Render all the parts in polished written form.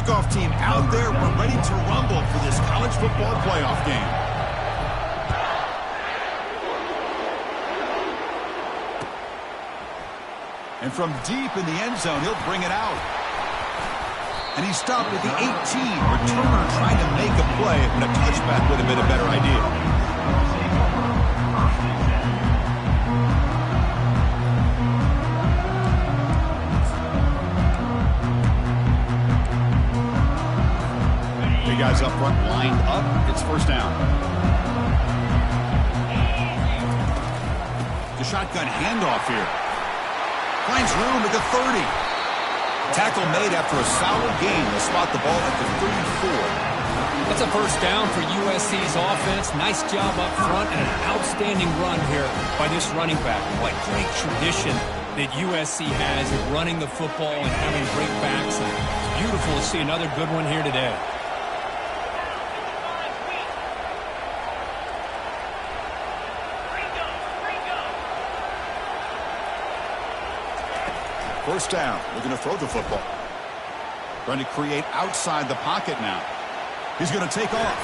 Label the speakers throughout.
Speaker 1: Kickoff team out there. We're ready to rumble for this college football playoff game. And from deep in the end zone, he'll bring it out. And he stopped at the 18. Returner trying to make a play, but a touchback would have been a better idea. Big guys up front lined up. It's first down. The shotgun handoff here. Finds room at the 30. Tackle made after a solid gain. They'll spot the ball at the 34.
Speaker 2: That's a first down for USC's offense. Nice job up front and an outstanding run here by this running back. What great tradition that USC has in running the football and having great backs. And it's beautiful to see another good one here today.
Speaker 1: First down. We're going to throw the football. Trying to create outside the pocket now. He's going to take off.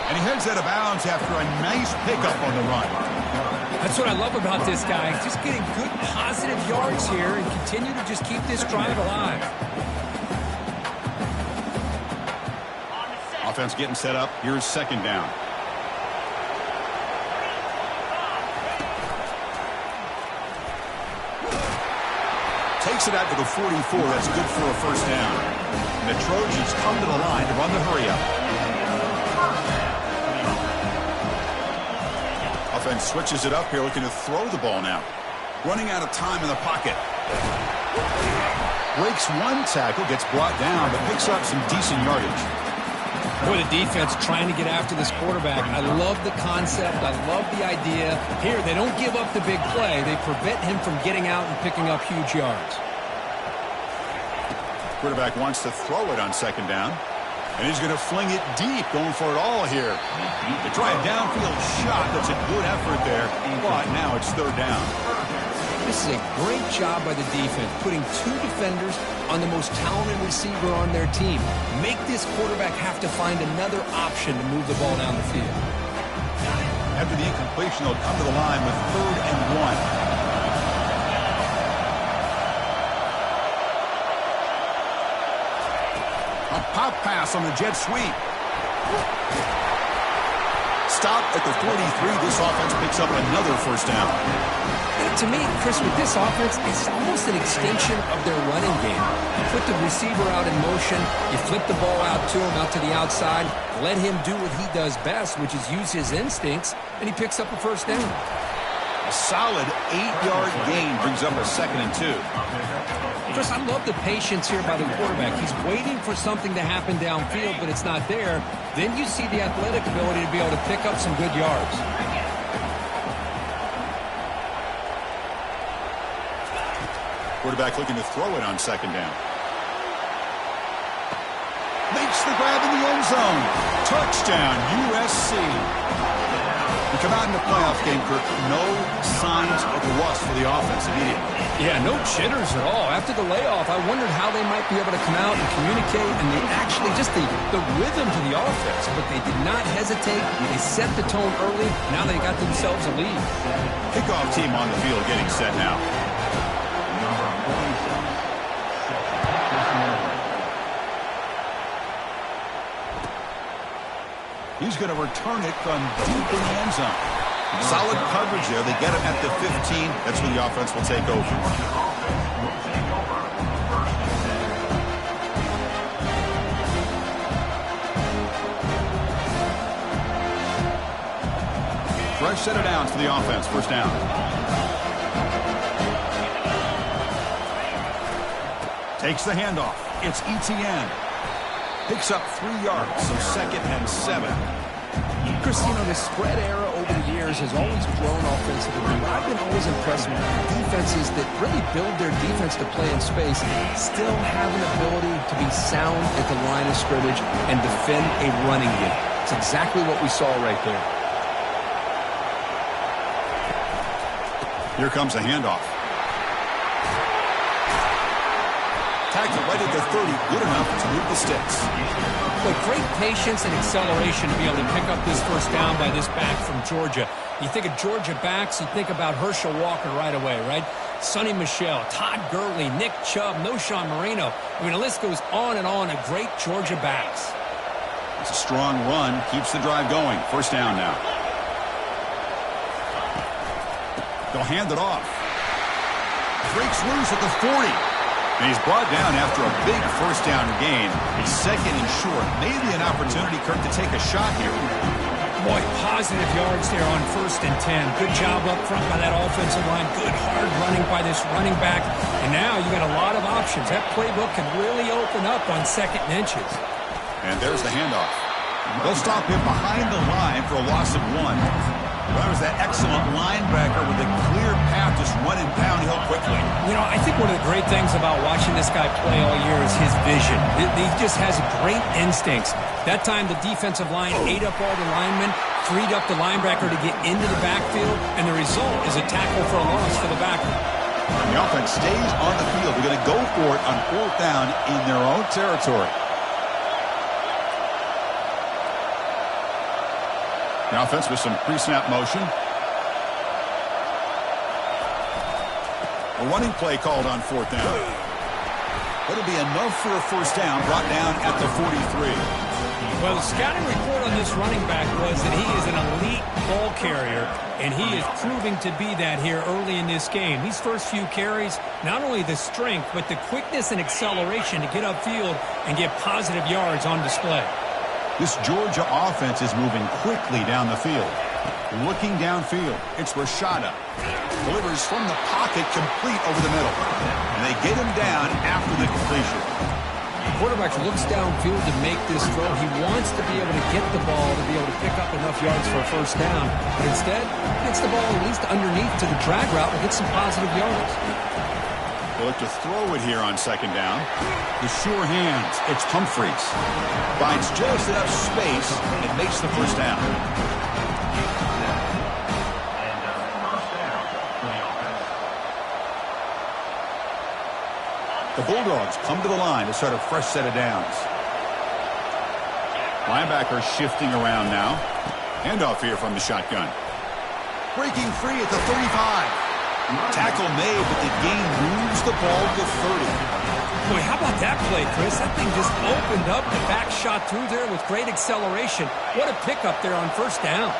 Speaker 1: And he heads out of bounds after a nice pickup on the run.
Speaker 2: That's what I love about this guy. Just getting good positive yards here and continue to just keep this drive alive.
Speaker 1: Offense getting set up. Here's second down. Takes it out to the 44. That's good for a first down. And the Trojans come to the line to run the hurry-up. Offense switches it up here, looking to throw the ball now. Running out of time in the pocket. Breaks one tackle, gets brought down, but picks up some decent yardage.
Speaker 2: Boy, the defense trying to get after this quarterback. I love the concept. I love the idea. Here, they don't give up the big play. They prevent him from getting out and picking up huge yards.
Speaker 1: Quarterback wants to throw it on second down. And he's going to fling it deep, going for it all here. They try a downfield shot. That's a good effort there. But now it's third down.
Speaker 2: This is a great job by the defense, putting two defenders on the most talented receiver on their team. Make this quarterback have to find another option to move the ball down the field.
Speaker 1: After the incompletion, they'll come to the line with 3rd and 1. A pop pass on the jet sweep. Stop at the 43. This offense picks up another first down.
Speaker 2: To me, Chris, with this offense, it's almost an extension of their running game. You put the receiver out in motion, you flip the ball out to him, out to the outside, let him do what he does best, which is use his instincts, and he picks up a first down.
Speaker 1: A solid 8-yard gain brings up a 2nd and 2.
Speaker 2: Chris, I love the patience here by the quarterback. He's waiting for something to happen downfield, but it's not there. Then you see the athletic ability to be able to pick up some good yards.
Speaker 1: Quarterback looking to throw it on second down. Makes the grab in the end zone. Touchdown, USC. We come out in the playoff game, Kirk. No signs of rust for the offense immediately.
Speaker 2: Yeah, no jitters at all. After the layoff, I wondered how they might be able to come out and communicate, and they actually just the rhythm to the offense. But they did not hesitate. They set the tone early. Now they got themselves a lead.
Speaker 1: Kickoff team on the field getting set now. He's going to return it from deep in the end zone. Solid coverage there. They get him at the 15. That's where the offense will take over. Fresh set of downs for the offense. First down. Takes the handoff. It's Etienne. Picks up 3 yards, so 2nd and 7.
Speaker 2: Chris, you know, the spread era over the years has always grown offensively. I've been always impressed with defenses that really build their defense to play in space, still have an ability to be sound at the line of scrimmage and defend a running game. It's exactly what we saw right there. Here
Speaker 1: comes a handoff. Tackled right at the 30. Good enough to move the sticks.
Speaker 3: With great patience and acceleration to be able to pick up this first down by this back from Georgia. You think of Georgia backs, you think about Herschel Walker right away, right? Sonny Michel, Todd Gurley, Nick Chubb, Knowshon Moreno. I mean, the list goes on and on of great Georgia backs.
Speaker 1: It's a strong run. Keeps the drive going. First down now. They'll hand it off. Breaks loose at the 40. And he's brought down after a big first down gain. It's second and short. Maybe an opportunity, Kirk, to take a shot here.
Speaker 3: Boy, positive yards there on 1st and 10. Good job up front by that offensive line. Good hard running by this running back. And now you got a lot of options. That playbook can really open up on 2nd and inches.
Speaker 1: And there's the handoff. They'll stop him behind the line for a loss of 1. That was that excellent linebacker with a clear path just running downhill quickly.
Speaker 3: You know, I think one of the great things about watching this guy play all year is his vision. He just has great instincts. That time the defensive line ate up all the linemen, freed up the linebacker to get into the backfield, and the result is a tackle for a loss for the backer.
Speaker 1: The offense stays on the field. They're going to go for it on 4th down in their own territory. The offense with some pre-snap motion. A running play called on 4th down. That'll be enough for a first down, brought down at the 43.
Speaker 3: Well, the scouting report on this running back was that he is an elite ball carrier, and he is proving to be that here early in this game. These first few carries, not only the strength, but the quickness and acceleration to get upfield and get positive yards on display.
Speaker 1: This Georgia offense is moving quickly down the field. Looking downfield, it's Rashada. Delivers from the pocket, complete over the middle. And they get him down after the completion.
Speaker 2: The quarterback looks downfield to make this throw. He wants to be able to get the ball to be able to pick up enough yards for a first down. But instead, gets the ball at least underneath to the drag route and gets some positive yards.
Speaker 1: They'll look to throw it here on 2nd down. The sure hands. It's Humphreys. Finds just enough space and makes the first down. The Bulldogs come to the line to start a fresh set of downs. Linebacker shifting around now. Handoff here from the shotgun. Breaking free at the 35. Tackle made, but the gain moves the ball to 30.
Speaker 3: Boy, how about that play, Chris? That thing just opened up. The back shot through there with great acceleration. What a pickup there on 1st down.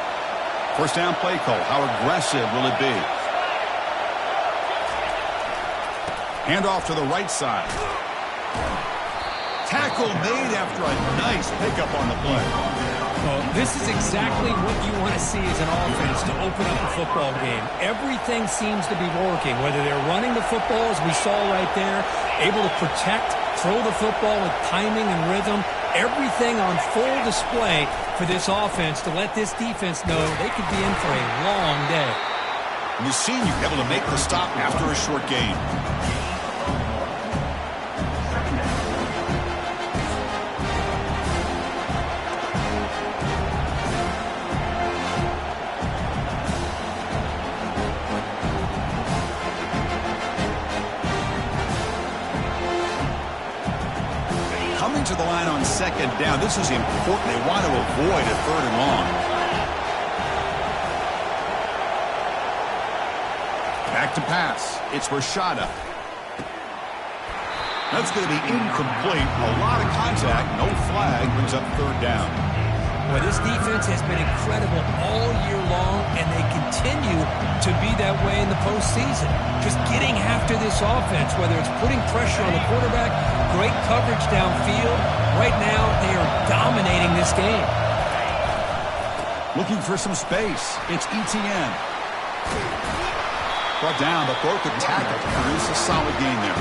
Speaker 1: First down play call. How aggressive will it be? Handoff to the right side. Tackle made after a nice pickup on the play.
Speaker 3: Well, this is exactly what you want to see as an offense to open up a football game. Everything seems to be working, whether they're running the football, as we saw right there, able to protect, throw the football with timing and rhythm. Everything on full display for this offense to let this defense know they could be in for a long day.
Speaker 1: And you've seen you able to make the stop after a short gain. To the line on 2nd down. This is important. They want to avoid a 3rd and long. Back to pass. It's Rashada. That's going to be incomplete. A lot of contact. No flag. Brings up 3rd down.
Speaker 3: Well, this defense has been incredible all year long, and they continue to be that way in the postseason. Just getting after this offense, whether it's putting pressure on the quarterback, great coverage downfield. Right now, they are dominating this game.
Speaker 1: Looking for some space. It's ETN. Brought down, but broke the tackle to produce a solid gain there.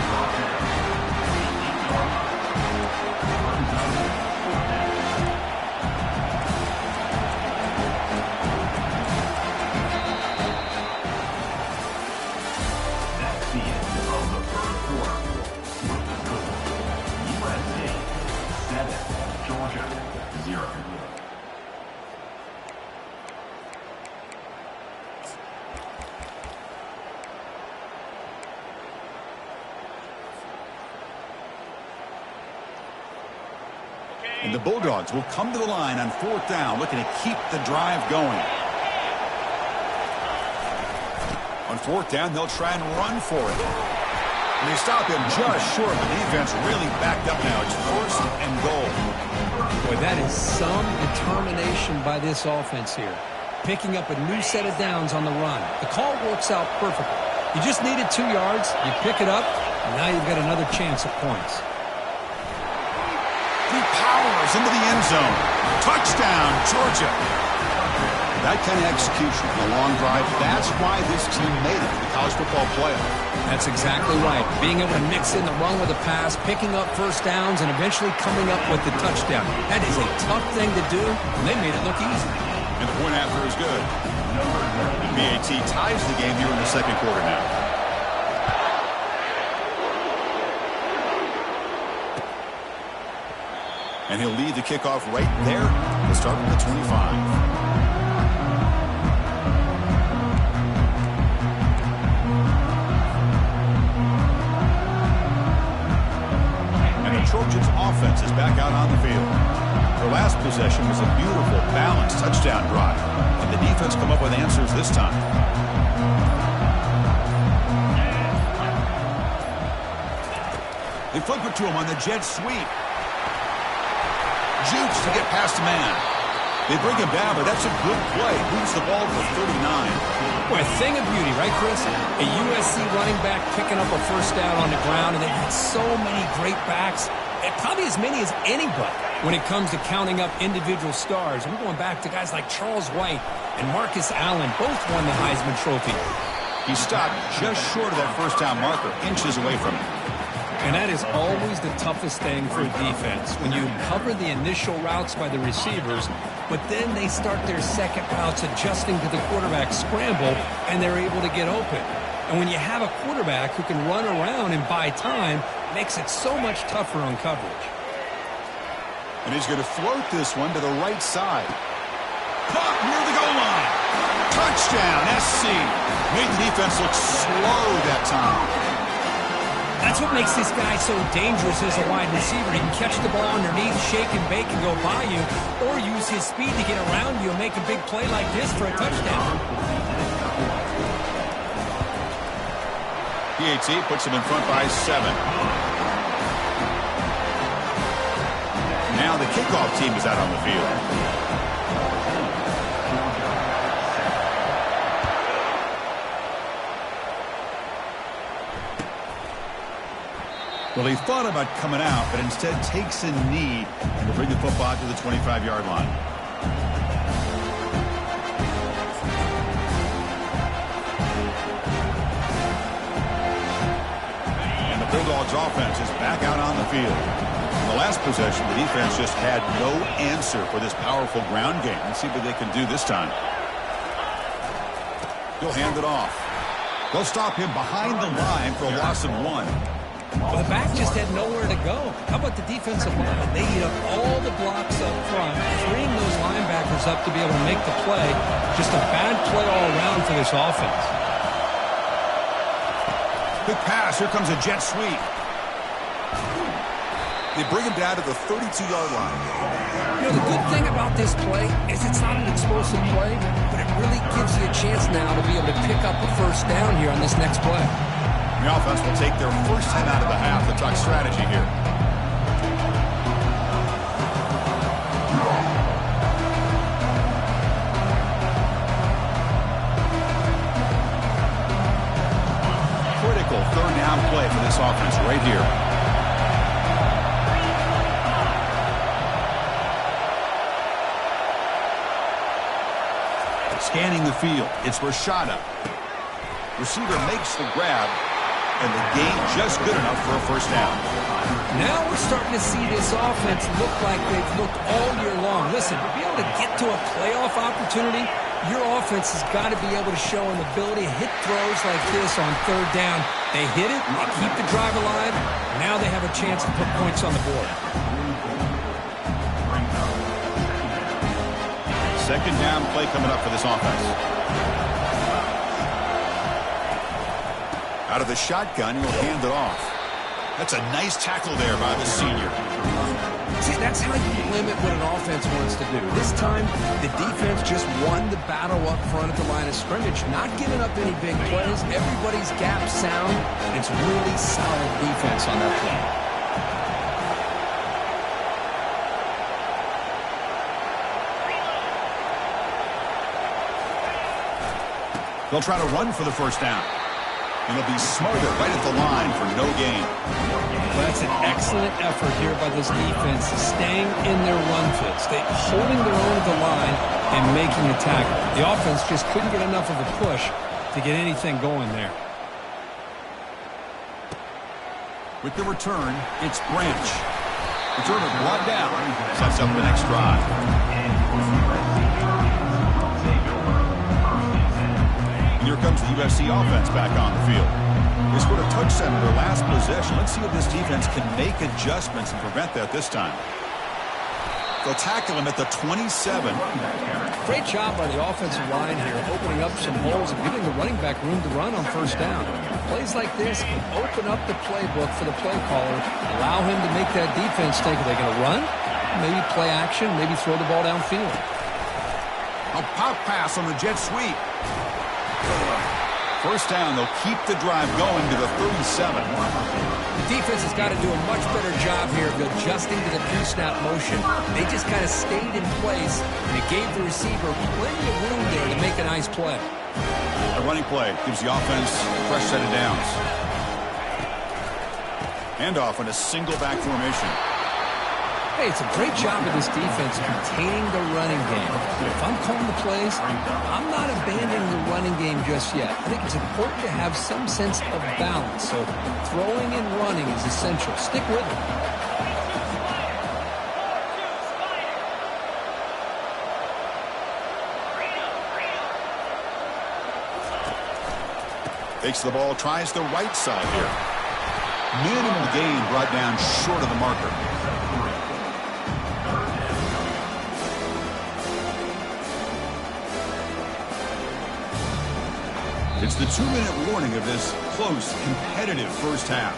Speaker 1: And the Bulldogs will come to the line on 4th down, looking to keep the drive going. On 4th down, they'll try and run for it. And they stop him just short. The defense really backed up now. It's 1st and goal.
Speaker 2: Boy, that is some determination by this offense here. Picking up a new set of downs on the run. The call works out perfectly. You just needed 2 yards. You pick it up, and now you've got another chance at points.
Speaker 1: He powers into the end zone. Touchdown, Georgia. That kind of execution, a long drive, that's why this team made it to the college football playoff.
Speaker 2: That's exactly right. Being able to mix in the run with the pass, picking up first downs, and eventually coming up with the touchdown. That is a tough thing to do, and they made it look easy.
Speaker 1: And the point after is good. And BAT ties the game here in the 2nd quarter now. And he'll lead the kickoff right there. He'll start with the 25. Trojans offense is back out on the field. Their last possession was a beautiful, balanced touchdown drive. And the defense come up with answers this time. They flip it to him on the jet sweep. Jukes to get past a man. They bring him down, but that's a good play. Moves the ball for 39.
Speaker 2: Boy, a thing of beauty, right, Chris? A USC running back picking up a first down on the ground, and they've had so many great backs, and probably as many as anybody when it comes to counting up individual stars. I'm going back to guys like Charles White and Marcus Allen, both won the Heisman Trophy.
Speaker 1: He stopped just short of that first down marker, inches away from it.
Speaker 2: And that is always the toughest thing for a defense, when you cover the initial routes by the receivers, but then they start their second routes adjusting to the quarterback scramble, and they're able to get open. And when you have a quarterback who can run around and buy time, it makes it so much tougher on coverage.
Speaker 1: And he's going to float this one to the right side. Caught near the goal line. Touchdown, SC. Made the defense look slow that time.
Speaker 2: That's what makes this guy so dangerous as a wide receiver. He can catch the ball underneath, shake and bake and go by you, or use his speed to get around you and make a big play like this for a touchdown.
Speaker 1: BAT puts him in front by 7. Now the kickoff team is out on the field. Well, he thought about coming out, but instead takes a knee to bring the football to the 25-yard line. And the Bulldogs offense is back out on the field. In the last possession, the defense just had no answer for this powerful ground game. Let's see what they can do this time. He'll hand it off. They'll stop him behind the line for a loss of 1.
Speaker 2: Well, the back just had nowhere to go. How about the defensive line? They eat up all the blocks up front, freeing those linebackers up to be able to make the play. Just a bad play all around for this offense.
Speaker 1: Big pass. Here comes a jet sweep. They bring him down to the 32-yard line.
Speaker 2: You know, the good thing about this play is it's not an explosive play, but it really gives you a chance now to be able to pick up a first down here on this next play.
Speaker 1: The offense will take their first time out of the half to talk strategy here. Critical third down play for this offense right here. Scanning the field, it's Rashada. Receiver makes the grab. And the gain just good enough for a first down.
Speaker 2: Now we're starting to see this offense look like they've looked all year long. Listen, to be able to get to a playoff opportunity, your offense has got to be able to show an ability to hit throws like this on third down. They hit it, they keep the drive alive. Now they have a chance to put points on the board.
Speaker 1: Second down play coming up for this offense. Out of the shotgun, he'll hand it off. That's a nice tackle there by the senior.
Speaker 2: See, that's how you limit what an offense wants to do. This time, the defense just won the battle up front at the line of scrimmage, not giving up any big plays. Everybody's gap sound, and it's really solid defense on that play.
Speaker 1: They'll try to run for the first down. And they'll be smarter right at the line for no gain.
Speaker 3: Well, that's an excellent effort here by this defense, staying in their run fits. They holding their own at the line and making a tackle. The offense just couldn't get enough of a push to get anything going there.
Speaker 1: With the return, it's Branch. Returner brought down. Sets up the next drive. Here comes the USC offense back on the field. They scored a touchdown in their last possession. Let's see if this defense can make adjustments and prevent that this time. They'll tackle him at the 27.
Speaker 2: Great job by the offensive line here, opening up some holes and giving the running back room to run on first down. Plays like this can open up the playbook for the play caller, allow him to make that defense think, are they going to run? Maybe play action, maybe throw the ball downfield.
Speaker 1: A pop pass on the jet sweep. First down, they'll keep the drive going to the 37.
Speaker 2: The defense has got to do a much better job here of adjusting to the pre-snap motion. They just kind of stayed in place, and it gave the receiver plenty of room there to make a nice play.
Speaker 1: A running play gives the offense a fresh set of downs. Handoff in a single back formation.
Speaker 2: Hey, it's a great job of this defense containing the running game. If I'm calling the plays, I'm not abandoning the running game just yet. I think it's important to have some sense of balance. So throwing and running is essential. Stick with it.
Speaker 1: Takes the ball, tries the right side here. Minimal gain brought down short of the marker. It's the 2-minute warning of this close, competitive first half.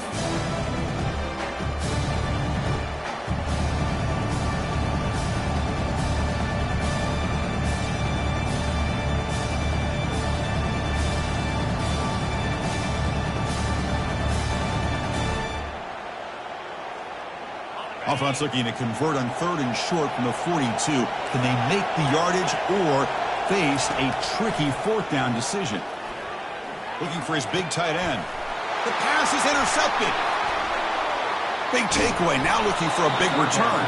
Speaker 1: Offense looking to convert on 3rd and short from the 42. Can they make the yardage or face a tricky 4th down decision? Looking for his big tight end. The pass is intercepted. Big takeaway. Now looking for a big return.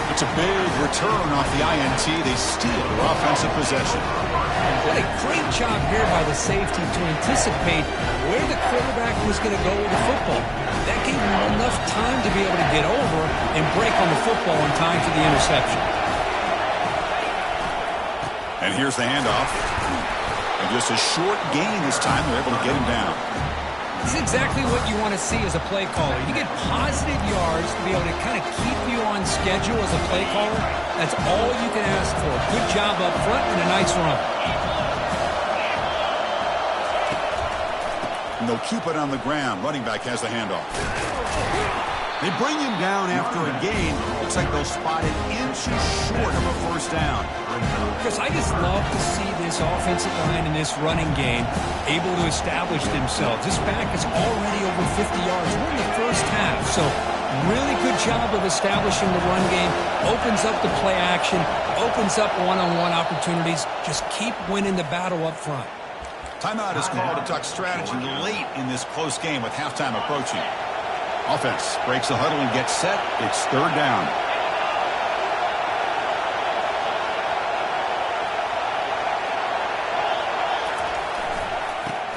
Speaker 1: It's a big return off the INT. They steal their offensive possession.
Speaker 2: What a great job here by the safety to anticipate where the quarterback was going to go with the football. That gave him enough time to be able to get over and break on the football in time for the interception.
Speaker 1: And here's the handoff. And just a short gain this time. They're able to get him down.
Speaker 3: This is exactly what you want to see as a play caller. You get positive yards to be able to kind of keep you on schedule as a play caller. That's all you can ask for. Good job up front and a nice run.
Speaker 1: And they'll keep it on the ground. Running back has the handoff. They bring him down after a gain. Looks like they'll spot it inches short of a first down.
Speaker 3: Chris, I just love to see this offensive line in this running game able to establish themselves. This back is already over 50 yards. We're in the first half, so really good job of establishing the run game. Opens up the play action, opens up one-on-one opportunities. Just keep winning the battle up front.
Speaker 1: Timeout is called to talk strategy late in this close game with halftime approaching. Offense breaks the huddle and gets set. It's 3rd down.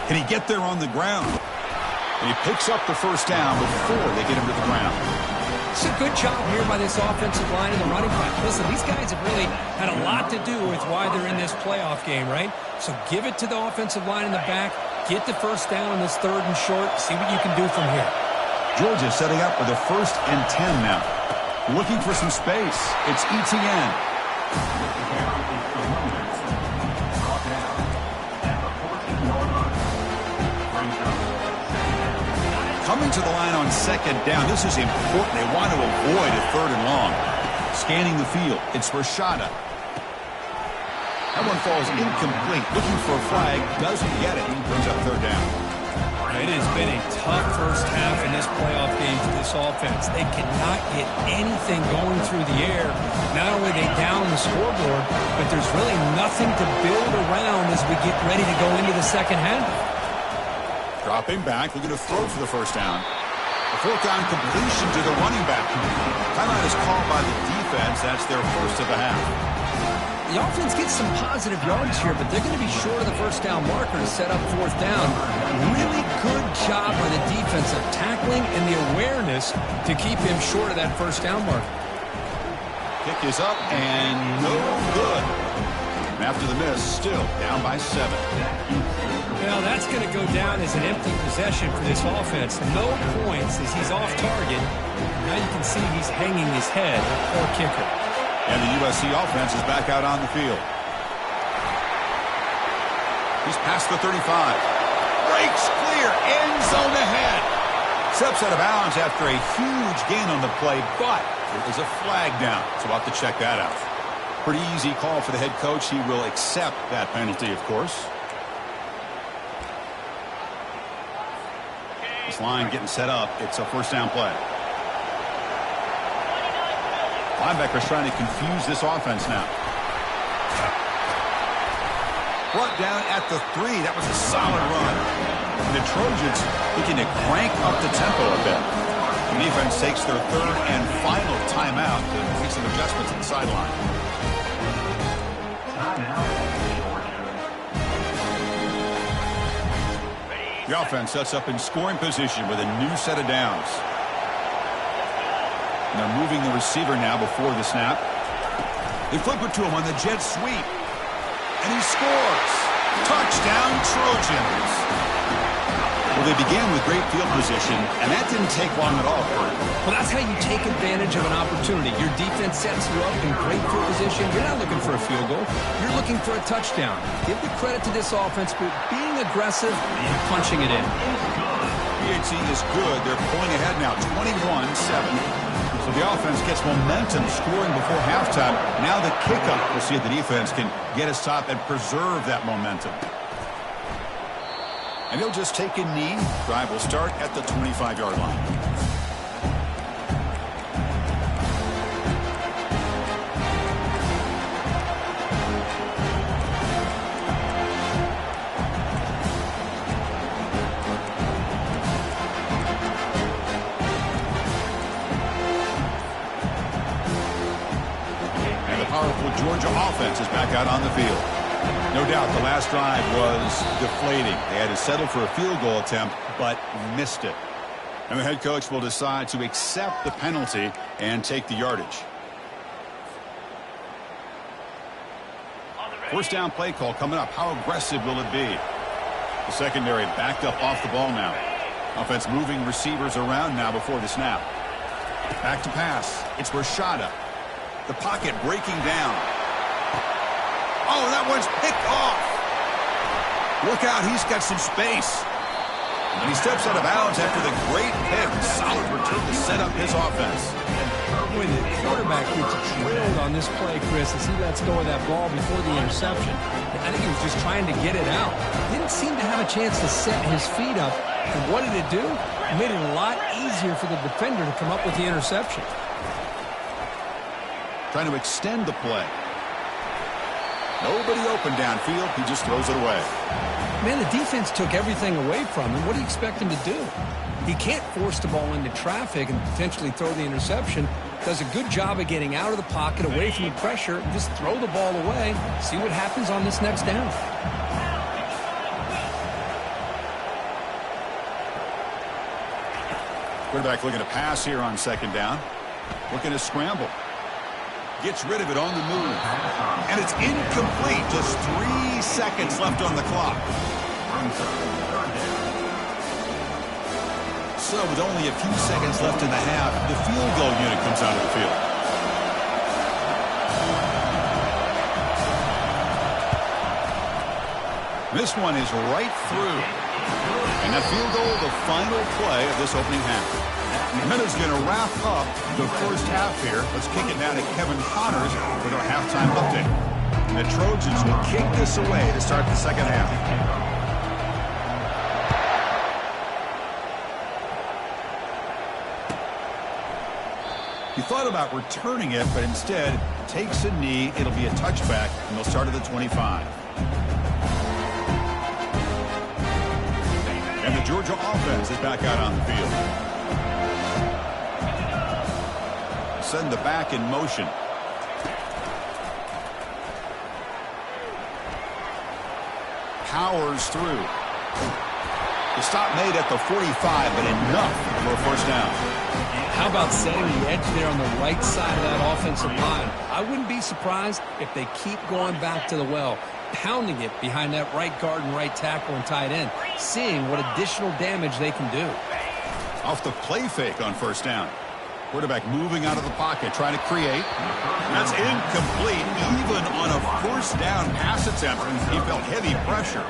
Speaker 1: Can he get there on the ground? And he picks up the first down before they get him to the ground.
Speaker 3: It's a good job here by this offensive line and the running back. Listen, these guys have really had a lot to do with why they're in this playoff game, right? So give it to the offensive line in the back. Get the first down on this 3rd and short. See what you can do from here.
Speaker 1: Georgia setting up with a 1st and 10 now. Looking for some space. It's ETN. Coming to the line on second down. This is important. They want to avoid a third and long. Scanning the field. It's Rashada. That one falls incomplete. Looking for a flag. Doesn't get it. He brings up third down.
Speaker 3: It has been a tough first half in this playoff game for this offense. They cannot get anything going through the air. Not only are they down the scoreboard, but there's really nothing to build around as we get ready to go into the second half.
Speaker 1: Dropping back, looking to throw for the first down. A fourth down completion to the running back. Timeout is called by the defense. That's their first of the half.
Speaker 2: The offense gets some positive yards here, but they're going to be short of the first down marker to set up fourth down. Really good job by the defense of tackling and the awareness to keep him short of that first down marker.
Speaker 1: Kick is up and no good. And after the miss, still down by 7.
Speaker 3: Well, that's going to go down as an empty possession for this offense. No points as he's off target. Now you can see he's hanging his head. Poor kicker.
Speaker 1: And the USC offense is back out on the field. He's past the 35. Breaks clear. End zone ahead. Steps out of bounds after a huge gain on the play, but there is a flag down. So we'll have to check that out. Pretty easy call for the head coach. He will accept that penalty, of course. This line getting set up. It's a first down play. Linebackers trying to confuse this offense now. Brought down at the 3. That was a solid run. And the Trojans looking to crank up the tempo a bit. The defense takes their third and final timeout to make some adjustments at the sideline. The offense sets up in scoring position with a new set of downs. And they're moving the receiver now before the snap. They flip it to him on the jet sweep. And he scores. Touchdown, Trojans. Well, they began with great field position, and that didn't take long at all, Kurt.
Speaker 2: Well, that's how you take advantage of an opportunity. Your defense sets you up in great field position. You're not looking for a field goal. You're looking for a touchdown. Give the credit to this offense for being aggressive and punching it in.
Speaker 1: PAT is good. They're pulling ahead now, 21-7. So the offense gets momentum scoring before halftime. Now the kickoff. We'll see if the defense can get a stop and preserve that momentum. And he'll just take a knee. Drive will start at the 25-yard line. Georgia offense is back out on the field. No doubt the last drive was deflating. They had to settle for a field goal attempt, but missed it. And the head coach will decide to accept the penalty and take the yardage. First down play call coming up. How aggressive will it be? The secondary backed up off the ball now. Offense moving receivers around now before the snap. Back to pass. It's Rashada. The pocket breaking down. Oh, that one's picked off. Look out, he's got some space. And he steps out of bounds after the great pick. Solid return to set up his offense.
Speaker 2: When the quarterback gets drilled on this play, Chris, as he lets go of that ball before the interception, I think he was just trying to get it out. Didn't seem to have a chance to set his feet up. And what did it do? It made it a lot easier for the defender to come up with the interception.
Speaker 1: Trying to extend the play. Nobody open downfield. He just throws it away.
Speaker 2: Man, the defense took everything away from him. What do you expect him to do? He can't force the ball into traffic and potentially throw the interception. Does a good job of getting out of the pocket, away from the pressure, and just throw the ball away. See what happens on this next down.
Speaker 1: Quarterback looking to pass here on second down. Looking to scramble. Gets rid of it on the move. And it's incomplete. Just 3 seconds left on the clock. So with only a few seconds left in the half, the field goal unit comes out of the field. This one is right through. And that field goal, the final play of this opening half. Minutes going to wrap up the first half here. Let's kick it now to Kevin Connors with our halftime update. And the Trojans will kick this away to start the second half. He thought about returning it, but instead takes a knee. It'll be a touchback, and they'll start at the 25. And the Georgia offense is back out on the field. Send the back in motion. Powers through. The stop made at the 45, but enough for a first down.
Speaker 2: How about setting the edge there on the right side of that offensive line? I wouldn't be surprised if they keep going back to the well, pounding it behind that right guard and right tackle and tight end, seeing what additional damage they can do.
Speaker 1: Off the play fake on first down. Quarterback moving out of the pocket, trying to create. That's incomplete, even on a first down pass attempt. He felt heavy pressure.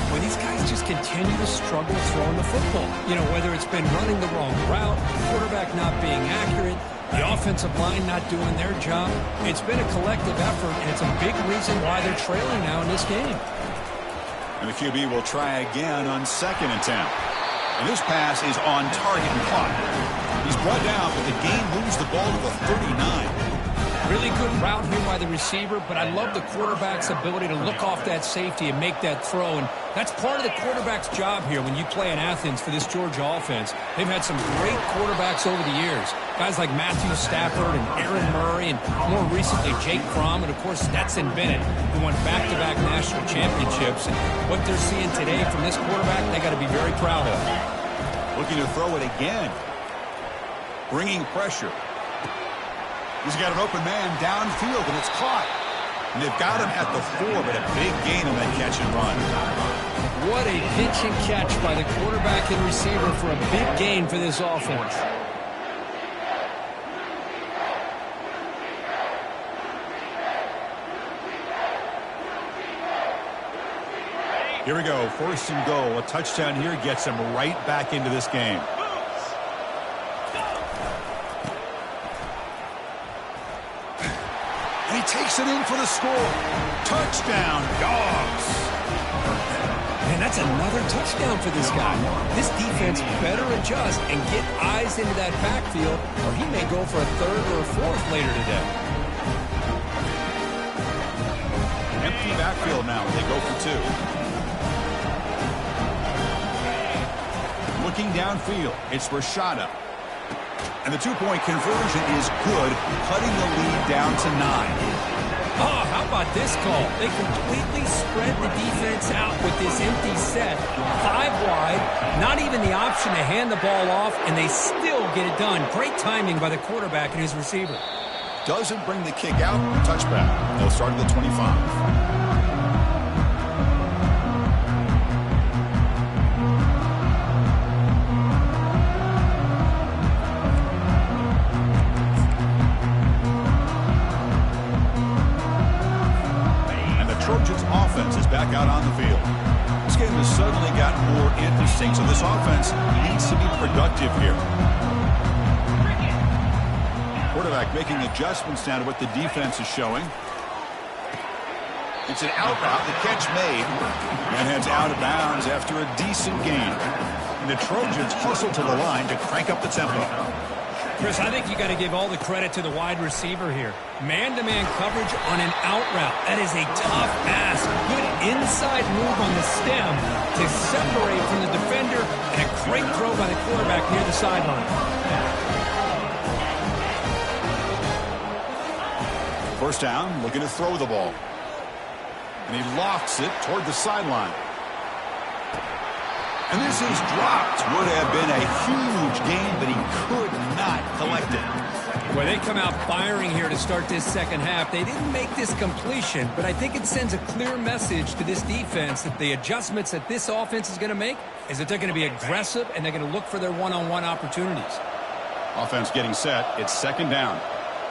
Speaker 2: Well, these guys just continue to struggle throwing the football. You know, whether it's been running the wrong route, quarterback not being accurate, the offensive line not doing their job. It's been a collective effort, and it's a big reason why they're trailing now in this game.
Speaker 1: And the QB will try again on second and 10. And this pass is on target and caught. He's brought down, but the game moves the ball to the 39.
Speaker 2: Really good route here by the receiver, but I love the quarterback's ability to look off that safety and make that throw. And that's part of the quarterback's job here when you play in Athens for this Georgia offense. They've had some great quarterbacks over the years. Guys like Matthew Stafford and Aaron Murray and more recently Jake Fromm and, of course, Stetson Bennett, who won back-to-back national championships. And what they're seeing today from this quarterback, they got to be very proud of.
Speaker 1: Looking to throw it again. Bringing pressure. He's got an open man downfield, and it's caught. And they've got him at the 4, but a big gain on that catch and run.
Speaker 2: What a pitch and catch by the quarterback and receiver for a big gain for this offense.
Speaker 1: Here we go, first and goal. A touchdown here gets him right back into this game. And he takes it in for the score. Touchdown, Dogs.
Speaker 2: Man, that's another touchdown for this guy. This defense better adjust and get eyes into that backfield, or he may go for a third or a fourth later today.
Speaker 1: Empty backfield now. They go for 2. Looking downfield, it's Rashada. And the two-point conversion is good, cutting the lead down to 9.
Speaker 2: Oh, how about this call? They completely spread the defense out with this empty set. 5 wide, not even the option to hand the ball off, and they still get it done. Great timing by the quarterback and his receiver.
Speaker 1: Doesn't bring the kick out, touchback. They'll start at the 25. Is back out on the field. This game has suddenly gotten more interesting, so this offense needs to be productive here. Quarterback making adjustments now to what the defense is showing. It's an out route, the catch made, and heads out of bounds after a decent gain. And the Trojans hustle to the line to crank up the tempo.
Speaker 2: Chris, I think you got to give all the credit to the wide receiver here. Man-to-man coverage on an out route. That is a tough ask. Good inside move on the stem to separate from the defender, and a great throw by the quarterback near the sideline.
Speaker 1: First down, looking to throw the ball. And he lofts it toward the sideline. And this is dropped. Would have been a huge gain, but he could not collect it.
Speaker 2: Well, they come out firing here to start this second half. They didn't make this completion, but I think it sends a clear message to this defense that the adjustments that this offense is going to make is that they're going to be aggressive and they're going to look for their one-on-one opportunities.
Speaker 1: Offense getting set. It's second down.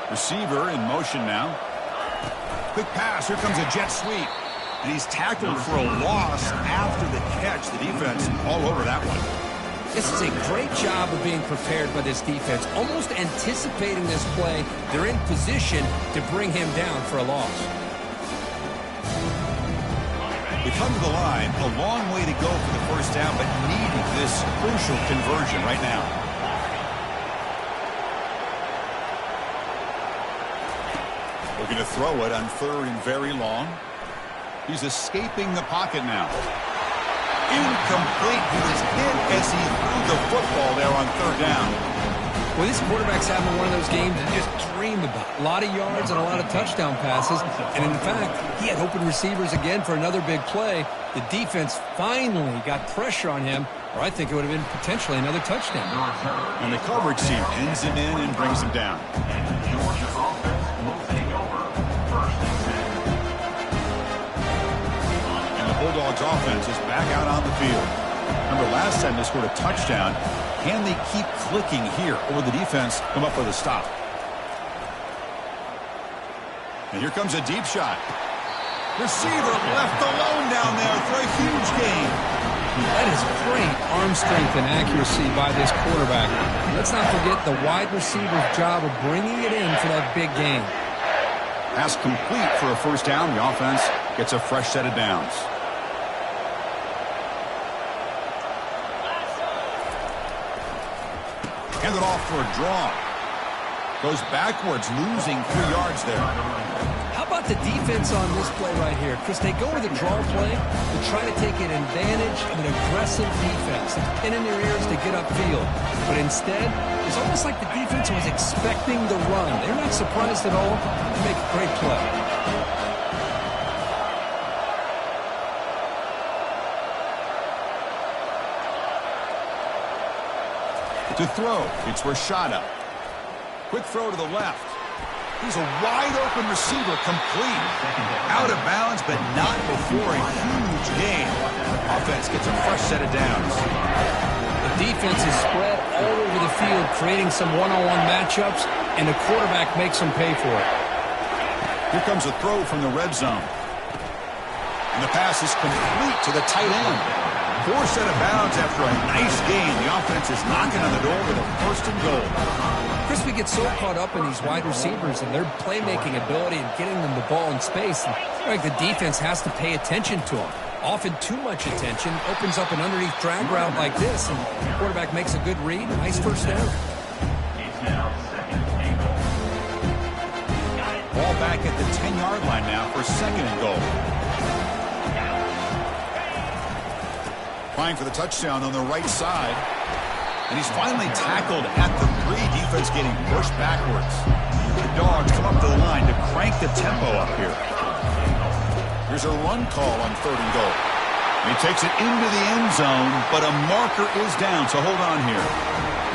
Speaker 1: Receiver in motion now. Quick pass. Here comes a jet sweep. And he's tackled for a loss after the catch. The defense all over that one.
Speaker 2: This is a great job of being prepared by this defense, almost anticipating this play. They're in position to bring him down for a loss.
Speaker 1: We come to the line, a long way to go for the first down, but needing this crucial conversion right now. Looking to throw it on 3rd and very long. He's escaping the pocket now. Incomplete. He was hit as he threw the football there on 3rd down.
Speaker 2: Well, this quarterback's having one of those games he just dreamed about. A lot of yards and a lot of touchdown passes. And in fact, he had open receivers again for another big play. The defense finally got pressure on him, or I think it would have been potentially another touchdown.
Speaker 1: And the coverage team pins him in and brings him down. Bulldogs offense is back out on the field. Remember last time they scored a touchdown. Can they keep clicking here, or will the defense come up with a stop? And here comes a deep shot. Receiver left alone down there for a huge gain.
Speaker 2: That is great arm strength and accuracy by this quarterback. Let's not forget the wide receiver's job of bringing it in for that big gain.
Speaker 1: Pass complete for a first down. The offense gets a fresh set of downs. Handed off for a draw. Goes backwards, losing 3 yards there.
Speaker 2: How about the defense on this play right here? Because they go with a draw play to try to take an advantage of an aggressive defense. It's pinning their ears to get upfield. But instead, it's almost like the defense was expecting the run. They're not surprised at all. They make a great play.
Speaker 1: To throw, it's Rashada. Quick throw to the left. He's a wide-open receiver, complete. Out of bounds, but not before a huge gain. Offense gets a fresh set of downs.
Speaker 2: The defense is spread all over the field, creating some one-on-one matchups, and the quarterback makes them pay for it.
Speaker 1: Here comes a throw from the red zone. And the pass is complete to the tight end. 4 set of bounds after a nice gain. The offense is knocking on the door with a 1st and goal.
Speaker 2: Chris, we get so caught up in these wide receivers and their playmaking ability and getting them the ball in space. And like the defense has to pay attention to them. Often too much attention opens up an underneath drag route like this, and the quarterback makes a good read. Nice first down.
Speaker 1: Ball back at the 10-yard line now for 2nd and goal. Trying for the touchdown on the right side. And he's finally tackled at the 3. Defense getting pushed backwards. The Dogs come up to the line to crank the tempo up here. Here's a run call on 3rd and goal. And he takes it into the end zone, but a marker is down, so hold on here.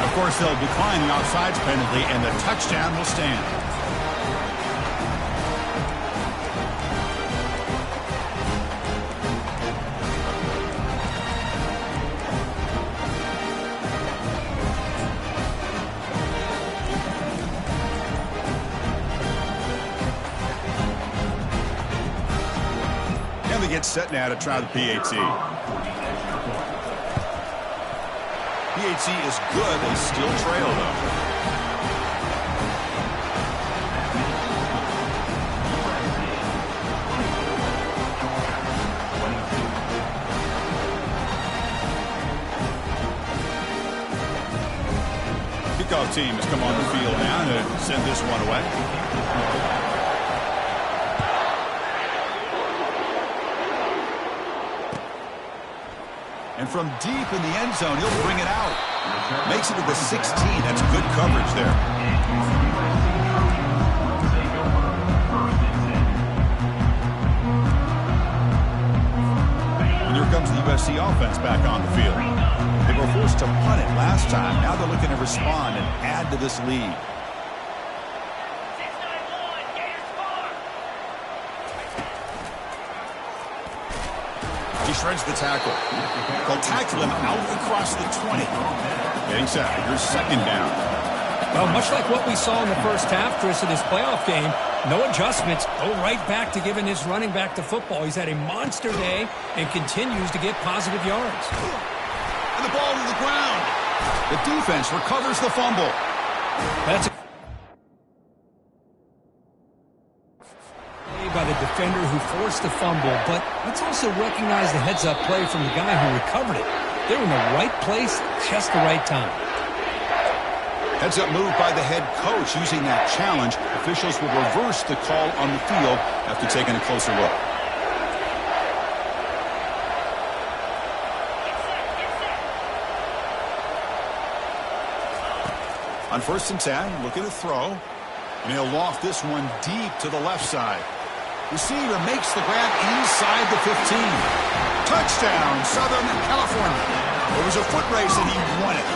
Speaker 1: Of course, they'll decline the offsides penalty, and the touchdown will stand. Gets set now to try the PAT. PAT is good. They still trail, though. Kickoff team has come on the field now to send this one away. And from deep in the end zone, he'll bring it out. Makes it to the 16. That's good coverage there. And here comes the USC offense back on the field. They were forced to punt it last time. Now they're looking to respond and add to this lead. He shreds the tackle. They'll tackle him out across the 20. Getting set. Here's 2nd down.
Speaker 3: Well, much like what we saw in the first half, Chris, of this playoff game, no adjustments. Go right back to giving his running back to football. He's had a monster day and continues to get positive yards.
Speaker 1: And the ball to the ground. The defense recovers the fumble.
Speaker 3: That's by the defender who forced the fumble, but let's also recognize the heads-up play from the guy who recovered it. They were in the right place, just the right time.
Speaker 1: Heads-up move by the head coach using that challenge. Officials will reverse the call on the field after taking a closer look. On 1st and 10, looking to throw. And he'll loft this one deep to the left side. Receiver makes the grab inside the 15. Touchdown, Southern California. It was a foot race and he won it.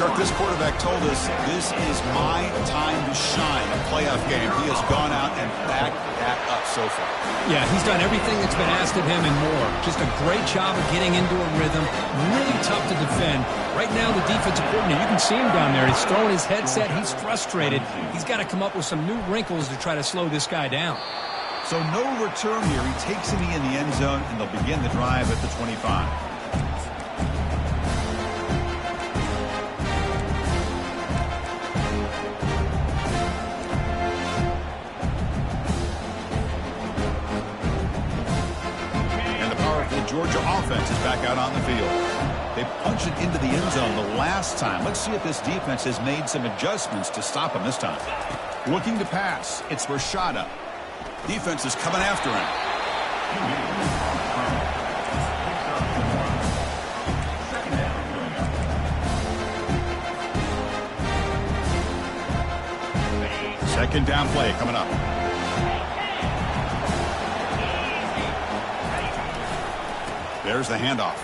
Speaker 1: Kirk, this quarterback told us this is my time to shine in a playoff game. He has gone out and backed that up so far.
Speaker 3: Yeah, he's done everything that's been asked of him and more. Just a great job of getting into a rhythm. Really tough to defend. Right now, the defensive coordinator, you can see him down there. He's throwing his headset. He's frustrated. He's got to come up with some new wrinkles to try to slow this guy down.
Speaker 1: So no return here. He takes it in the end zone, and they'll begin the drive at the 25. Georgia offense is back out on the field. They punched it into the end zone the last time. Let's see if this defense has made some adjustments to stop him this time. Looking to pass. It's Rashada. Defense is coming after him. Second down play coming up. There's the handoff.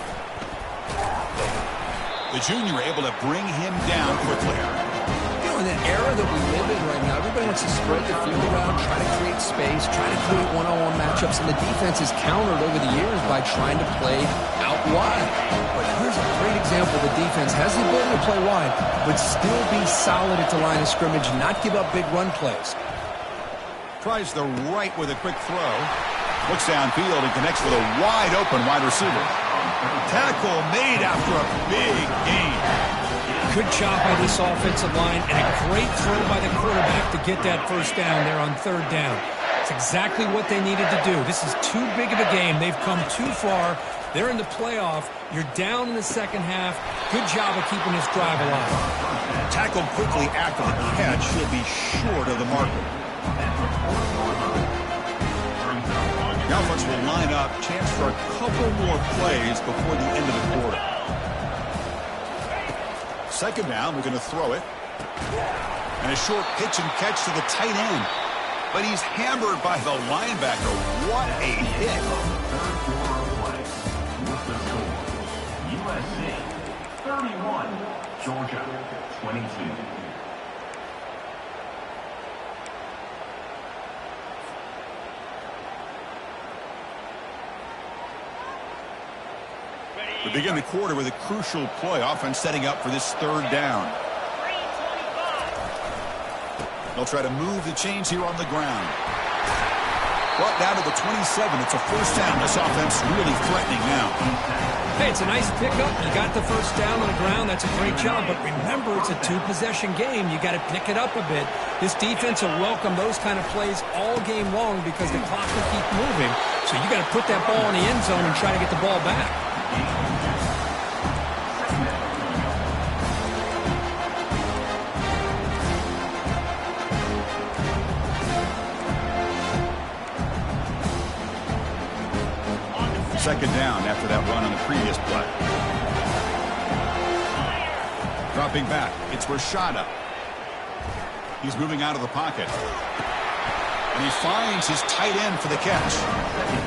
Speaker 1: The junior able to bring him down quickly.
Speaker 2: You know, in the era that we live in right now, everybody wants to spread the field around, try to create space, try to create one-on-one matchups, and the defense is countered over the years by trying to play out wide. But here's a great example. The defense has the ability to play wide, but still be solid at the line of scrimmage, not give up big run plays.
Speaker 1: Tries the right with a quick throw. Looks downfield and connects with a wide-open wide receiver. Tackle made after a big gain.
Speaker 3: Good job by this offensive line and a great throw by the quarterback to get that first down there on 3rd down. It's exactly what they needed to do. This is too big of a game. They've come too far. They're in the playoff. You're down in the second half. Good job of keeping this drive alive.
Speaker 1: Tackled quickly after the catch. He'll be short of the marker. The offense will line up. Chance for a couple more plays before the end of the quarter. Second down, we're going to throw it. And a short pitch and catch to the tight end. But he's hammered by the linebacker. What a hit.
Speaker 4: USC 31, Georgia 22.
Speaker 1: We begin the quarter with a crucial play. Offense setting up for this 3rd down. They'll try to move the chains here on the ground. Brought down to the 27. It's a first down. This offense really threatening now.
Speaker 3: Hey, it's a nice pickup. You got the first down on the ground. That's a great job. But remember, it's a 2-possession game. You got to pick it up a bit. This defense will welcome those kind of plays all game long because the clock will keep moving. So you got to put that ball in the end zone and try to get the ball back.
Speaker 1: Second down after that run on the previous play. Dropping back, it's Rashada. He's moving out of the pocket. And he finds his tight end for the catch.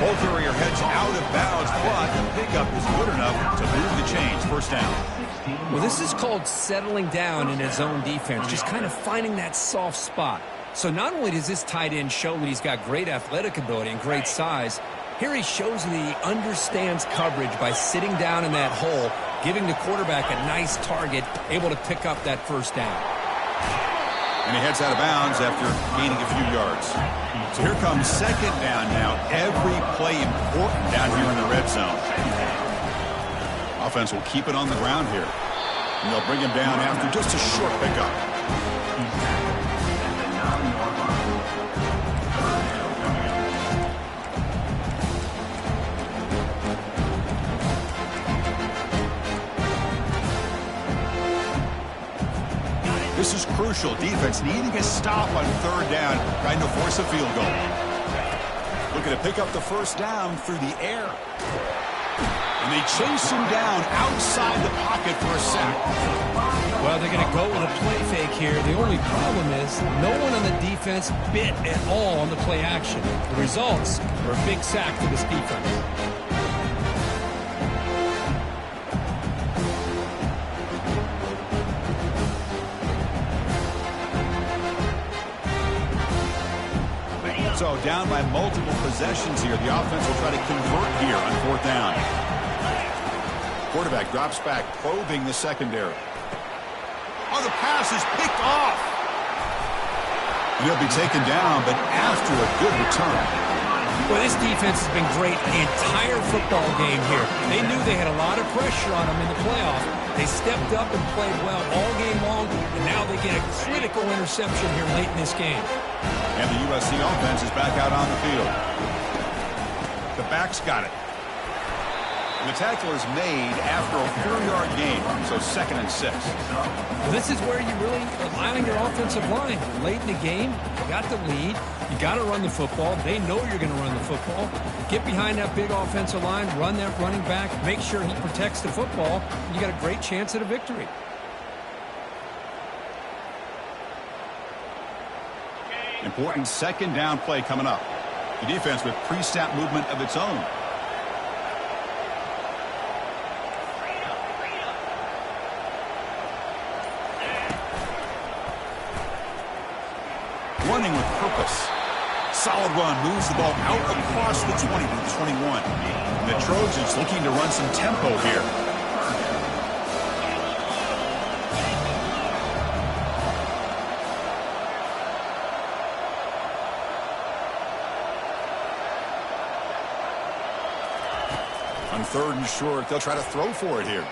Speaker 1: Ball carrier heads out of bounds, but the pickup is good enough to move the chains. First down.
Speaker 3: Well, this is called settling down in his own defense, just kind of finding that soft spot. So not only does this tight end show that he's got great athletic ability and great size, here he shows that he understands coverage by sitting down in that hole, giving the quarterback a nice target, able to pick up that first down.
Speaker 1: And he heads out of bounds after gaining a few yards. So here comes second down now. Every play important down here in the red zone. Offense will keep it on the ground here. And they'll bring him down after just a short pickup. This is crucial. Defense needing a stop on third down, trying to force a field goal. Looking to pick up the first down through the air. And they chase him down outside the pocket for a sack.
Speaker 3: Well, they're going to go with a play fake here. The only problem is no one on the defense bit at all on the play action. The results are a big sack for this defense.
Speaker 1: So down by multiple possessions here. The offense will try to convert here on fourth down. Quarterback drops back, probing the secondary. Oh, the pass is picked off. And he'll be taken down, but after a good return.
Speaker 3: Well, this defense has been great the entire football game here. They knew they had a lot of pressure on them in the playoff. They stepped up and played well all game long, and now they get a critical interception here late in this game.
Speaker 1: And the USC offense is back out on the field. The back's got it. And the tackle is made after a 4-yard gain, so 2nd and 6.
Speaker 3: This is where you really rely on your offensive line. Late in the game, you got the lead. You got to run the football. They know you're going to run the football. Get behind that big offensive line, run that running back, make sure he protects the football. You got a great chance at a victory.
Speaker 1: Important second down play coming up. The defense with pre-snap movement of its own. Running with purpose. Solid run. Moves the ball out across the 20 to the 21. And the Trojans looking to run some tempo here. On 3rd and short, they'll try to throw for it here.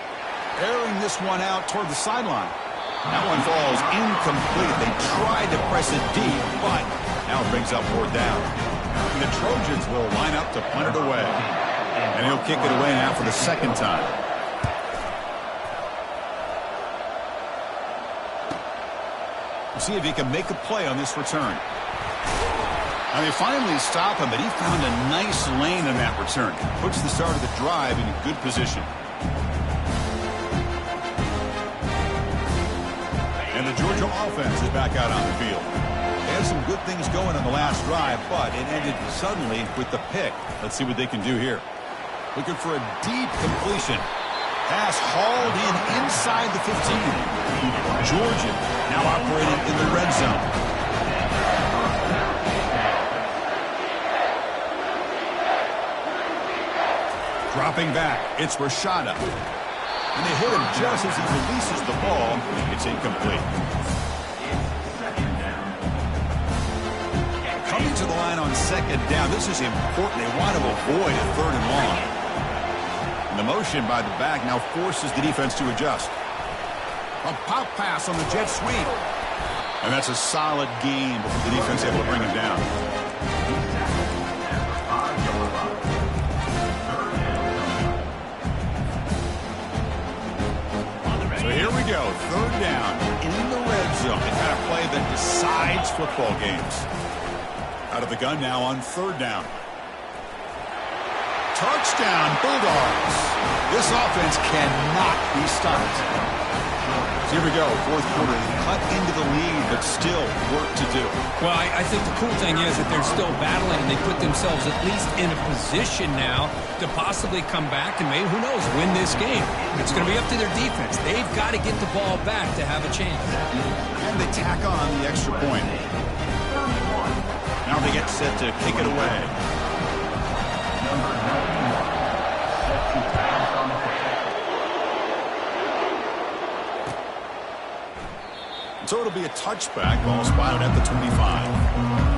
Speaker 1: Airing this one out toward the sideline. That one falls incomplete. They tried to press it deep, but now it brings up 4th down. And the Trojans will line up to punt it away. And he'll kick it away now for the 2nd time. We'll see if he can make a play on this return. And they finally stop him, but he found a nice lane in that return. Puts the start of the drive in a good position. And the Georgia offense is back out on the field. They had some good things going on the last drive, but it ended suddenly with the pick. Let's see what they can do here. Looking for a deep completion. Pass hauled in inside the 15. Georgia now operating in the red zone. Dropping back, it's Rashada. And they hit him just as he releases the ball. It's incomplete. Coming to the line on 2nd down. This is important. They want to avoid a 3rd and long. And the motion by the back now forces the defense to adjust. A pop pass on the jet sweep. And that's a solid gain before the defense able to bring him down. So here we go, 3rd down in the red zone. The kind of play that decides football games. Out of the gun now on 3rd down. Touchdown, Bulldogs. This offense cannot be stopped. So here we go, 4th quarter. Cut into the lead, but still work to do.
Speaker 3: Well, I think the cool thing is that they're still battling, and they put themselves at least in a position now to possibly come back and maybe, who knows, win this game. It's going to be up to their defense. They've got to get the ball back to have a chance.
Speaker 1: And they tack on the extra point. Now they get set to kick it away. So it'll be a touchback. Ball spotted at the 25.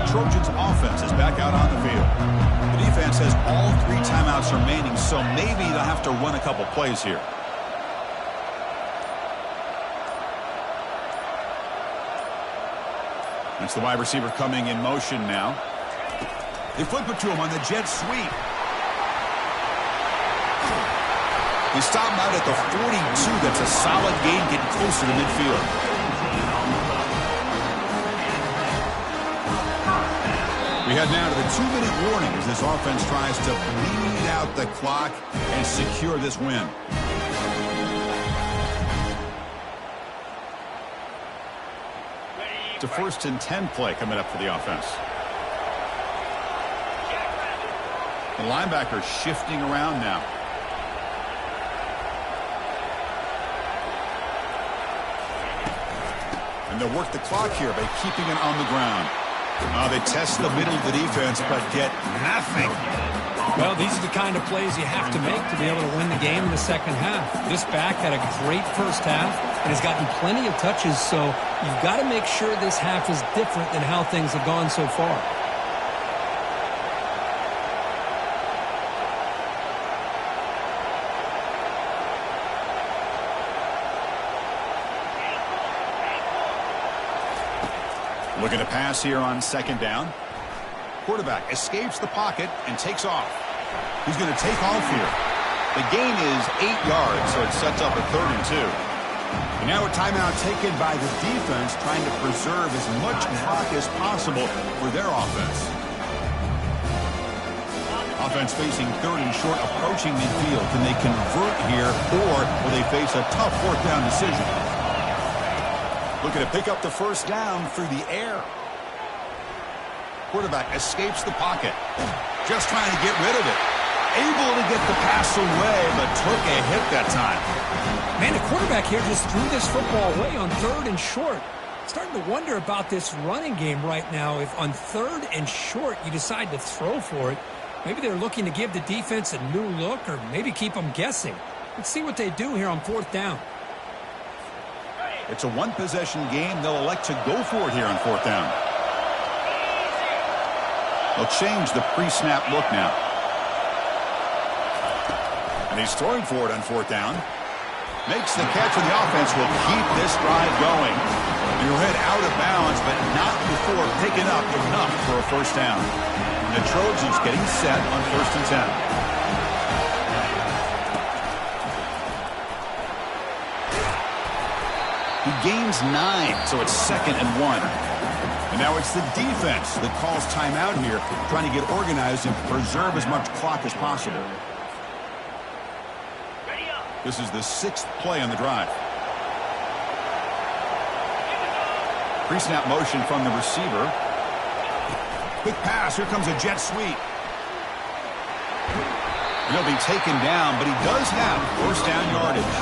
Speaker 1: Trojans offense is back out on the field. The defense has all 3 timeouts remaining, so maybe they'll have to run a couple plays here. That's the wide receiver coming in motion now. They flip it to him on the jet sweep. They stop him out at the 42. That's a solid gain, getting closer to midfield. We head now to the 2-minute warning as this offense tries to bleed out the clock and secure this win. It's a 1st and 10 play coming up for the offense. The linebacker shifting around now. And they'll work the clock here by keeping it on the ground. They test the middle of the defense, but get nothing.
Speaker 3: Well, these are the kind of plays you have to make to be able to win the game in the second half. This back had a great first half and has gotten plenty of touches, so you've got to make sure this half is different than how things have gone so far.
Speaker 1: Looking to pass here on 2nd down. Quarterback escapes the pocket and takes off. He's going to take off here. The gain is 8 yards, so it sets up a 3rd and 2. And now a timeout taken by the defense, trying to preserve as much clock as possible for their offense. Offense facing 3rd and short, approaching midfield. Can they convert here, or will they face a tough 4th down decision? Looking to pick up the 1st down through the air. Quarterback escapes the pocket. Just trying to get rid of it. Able to get the pass away, but took a hit that time.
Speaker 3: Man, the quarterback here just threw this football away on 3rd and short. Starting to wonder about this running game right now. If on 3rd and short you decide to throw for it, maybe they're looking to give the defense a new look or maybe keep them guessing. Let's see what they do here on 4th down.
Speaker 1: It's a 1-possession game. They'll elect to go for it here on 4th down. They'll change the pre-snap look now. And he's throwing for it on 4th down. Makes the catch, and the offense will keep this drive going. He'll head out of bounds, but not before picking up enough for a 1st down. And the Trojans getting set on 1st and 10. He gains 9, so it's 2nd and 1. And now it's the defense that calls timeout here, trying to get organized and preserve as much clock as possible. This is the 6th play on the drive. Pre-snap motion from the receiver. Quick pass. Here comes a jet sweep. He'll be taken down, but he does have 1st down yardage.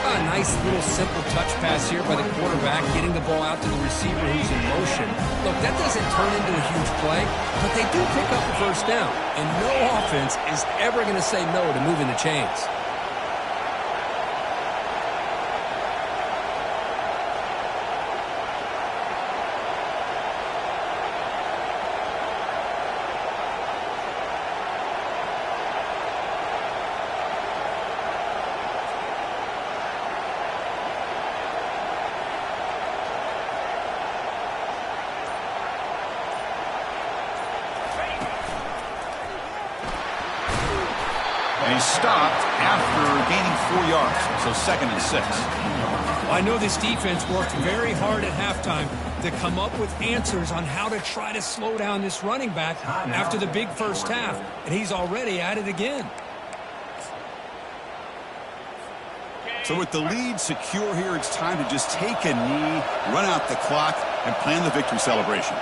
Speaker 3: A nice little simple touch pass here by the quarterback, getting the ball out to the receiver who's in motion. Look, that doesn't turn into a huge play, but they do pick up a 1st down. And no offense is ever going to say no to moving the chains.
Speaker 1: And he's stopped after gaining 4 yards, so 2nd and 6.
Speaker 3: Well, I know this defense worked very hard at halftime to come up with answers on how to try to slow down this running back after the big first half, and he's already at it again.
Speaker 1: So with the lead secure here, it's time to just take a knee, run out the clock, and plan the victory celebration.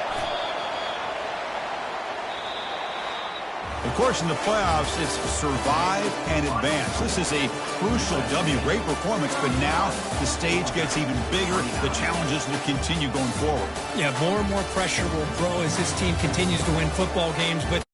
Speaker 1: Of course, in the playoffs, it's survive and advance. This is a crucial W. Great performance, but now the stage gets even bigger. The challenges will continue going forward.
Speaker 3: Yeah, more and more pressure will grow as this team continues to win football games, but